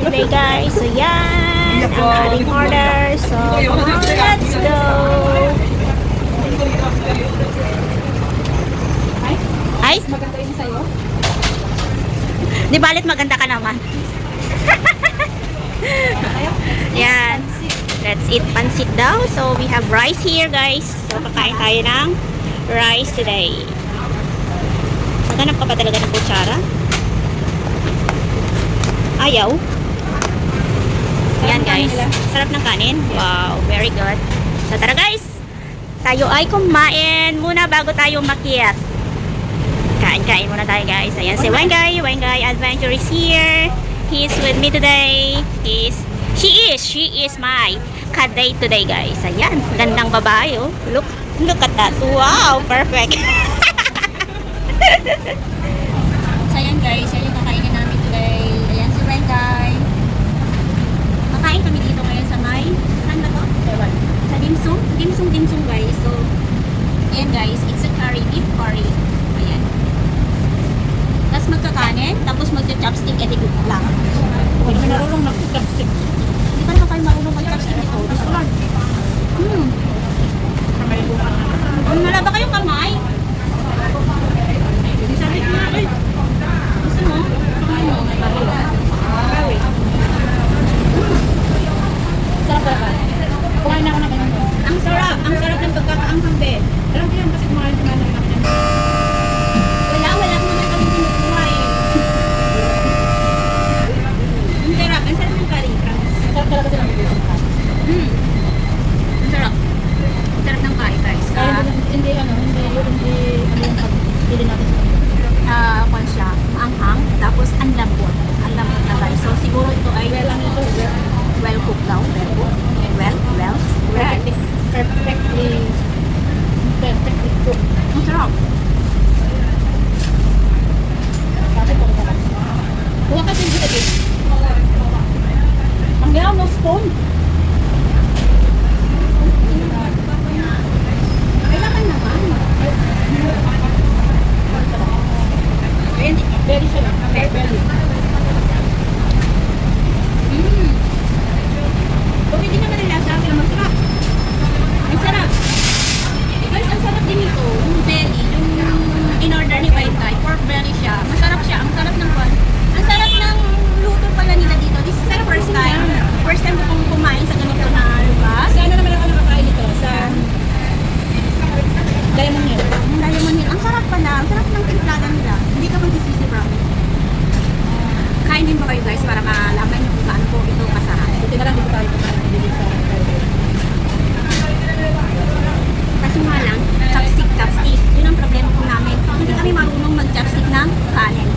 today guys. So yan, ang ating order. So let's go. Ay? Maganda yun sa'yo? Di balit maganda ka naman. Yan. Let's eat pansit daw. So we have rice here guys. So kakain tayo ng rice today. Maghanap ka pa talaga ng kutsara? Ayaw. Yan guys. Sarap ng kanin. Wow, very good. So tara guys. Tayo ay kumain muna bago tayo makiat. Kain-kain muna tayo guys. Ayan si Wengay. Wengay Adventure is here. He's with me today. She is my kaday today guys. Ayan. Gandang babae oh. Look at that. Wow, perfect. So ayan guys, yan yung kakainin namin today. Ayan si Wengay. Kakain kami dito ngayon sa may, saan ba to? Sa dimsum? Dimsum guys. So, ayan guys, it's a curry, beef curry. Ayan. Tapos magkakanin, tapos magcha-chopstick, edi good lang. Hindi ka marunong mag-chopstick. Hindi pa naman kayo marunong mag-chopstick ito. Gusto lang. Wala ba kayong kamay? Gusto mo? Sarap ba? Kumain na ako ng ganyan. Ang sarap ng pagkakaanghang be. Alam ko yan kasi kumain na kami ng wala ko naman kami kinukuha eh. Ang sarap ng curry. Ang sarap talaga sila mag-usap. Ang sarap. Ang sarap ng curry guys. Hindi natin kung siya, maanghang, tapos ang lambot na guys. So siguro ito ay well cooked daw, perfectly cooked. Ang sarap. Kuha ka din dito. Ang gano'n, no spoon. Kailangan naman. Very siya lang. Very. Kung hindi naman nila sa akin, masarap. Ang sarap. Guys, ang sarap din ito. Yung belly, yung in-order ni Wengay, pork belly siya. Masarap siya. Ang sarap ng kwan. Ang sarap ng luto pala nila dito. This is the first time. First time ko pong kumain sa ganito na lugar. Sana naman ako nakakain nito sa Diamond Hill. Diamond Hill. Ang sarap pala. Ang sarap ng timplada nila. Hindi ka magsisisi, promise. Kain din ba kayo guys para malaman nyo kung paano po ito kasarap. Buti na lang dito tayo kumain. Kasi nga lang, chopstick. Yun ang problema po namin. Hindi kami marunong mag-chopstick ng kanin.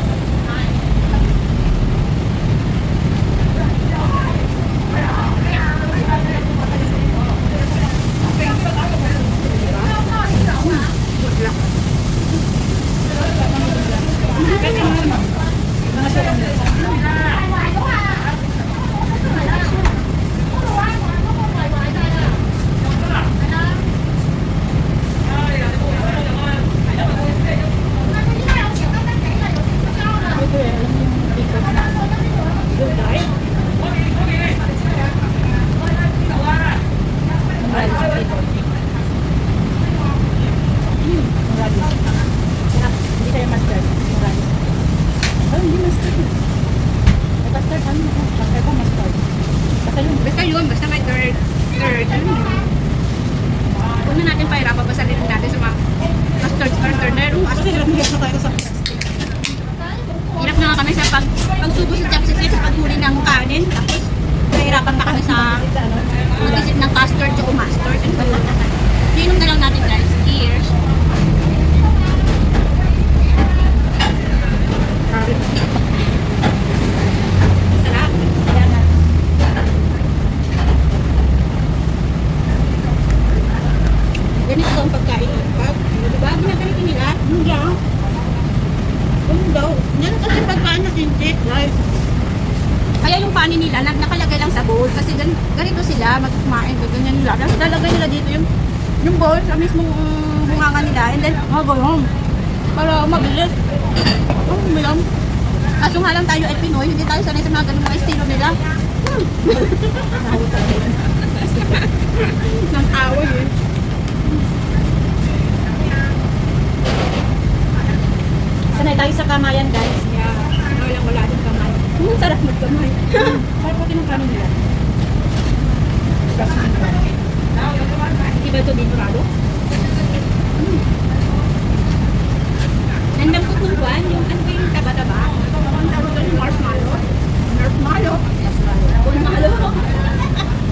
Basta may third. Huwag na natin pahirapan, basta rin natin sa mga mustard. Hirap na nga kami sa pagsubo sa chopstick sa paghuli ng kanin. Tapos, nahirapan pa kami sa mag-isip ng custard o mustard. Sinom na lang natin guys. Cheers! Sarap! Ganito ang pagkain ng pag. Diba? Ginaganito nila? Hindi ah. Ano daw? Yan kasi pagkain na kintik. Kaya yung panin nila, nakalagay lang sa bowl. Kasi ganito sila, magkumain. Ganyan nila. Lalagay nila dito yung bowl sa mismong bunganga nila. And then, magayon. Para mabilis. Bilang. Aso nga lang tayo ay Pinoy, hindi tayo sanay sa mga ganung mga estilo nila. Nang away eh. Sanay tayo sa kamayan, guys. Yeah, wala din kamay. Sarap magkamay. Sarap pati ng kanin nila. Di ba ito dinurado? Nandang ng buwan, yung ano ba yung taba-taba? Ang tawag doon yung marshmallow. Marshmallow. Marshmallow.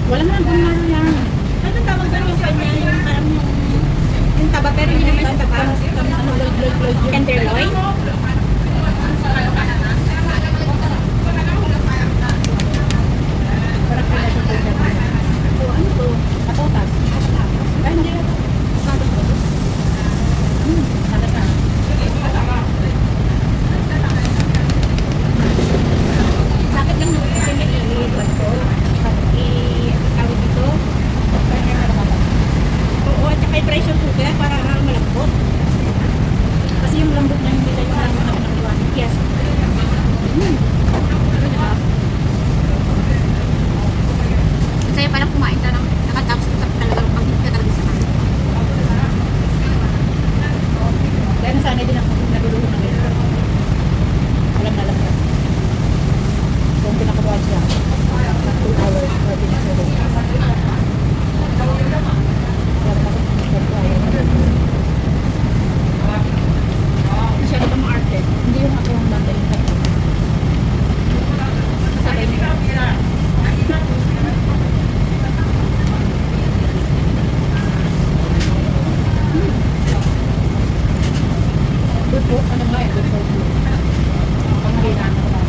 Wala na bunmaro yan. Ano tawag doon yung kanya, yung parang yung taba pero hindi naman yung taba. Ano, loy-loy-loy. Tenderloin? Parang pinasipag na ba? O ano to? Patotas. Ay, hindi na to. Sados to. Sadas na. Bakit lang naman kasi may i-iwan ko? I-tawag dito? Oo, at saka i-pressure cooker para malambot. Kasi yung lambot na hindi tayo lambot na pinakaliwan. Yes. Saya palang kumain ka ng nakatapos ka talaga ng pag-hit ka talaga sa kanin. Dahil nasanay din ako naluluto ng ganito. Alam na lang. Kung pinakabuhat siya, 2 hours or pinakabuhat. Masyado ba maarte? Hindi yung ako ang banda yung tatlo. Sabay na. Good po, ano nga eh, good for you. Panghinan ko lang.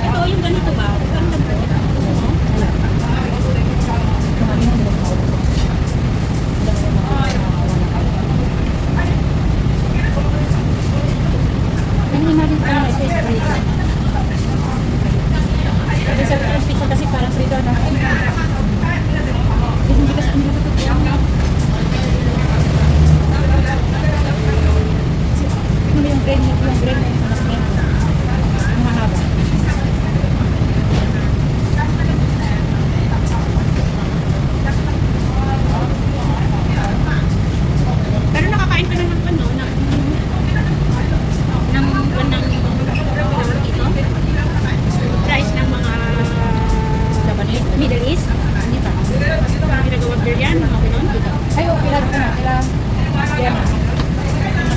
Ito, yung ganito ba? Ang lambot. Hindi na rin tayo sa street. Kasi sa pizza kasi parang frito na. Hindi kasi hindi ko totoo. Ano yung bread na mas meron. Ang mahaba. Pero nakakain ka na ng ano, ito? Rice ng mga Japanese. Middle East. Hindi pa. Ginagawang biryan, mga ganun. Ay, okay lang na. Yan na.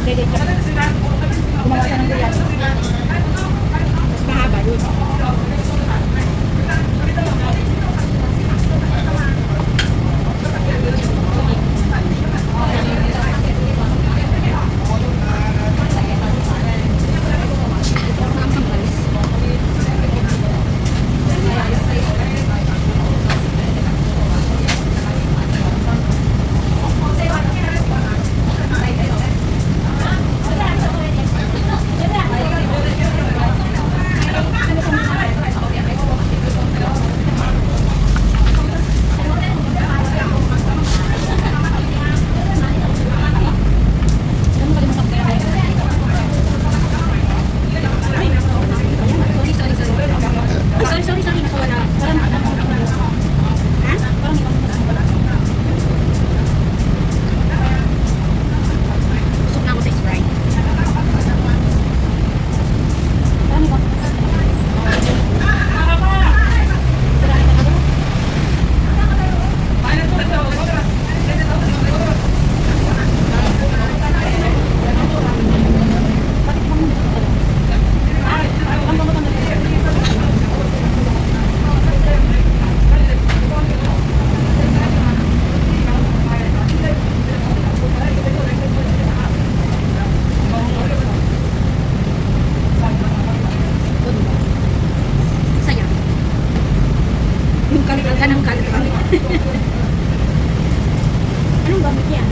Pwede ka. Gumawa ka ng biryani. Mas mahaba yun. Sorry, nakawala. Ha? Busog na ako sa Sprite. Ano ba? Saya. Yung kalit ka ng kalit. Anong gamit yan?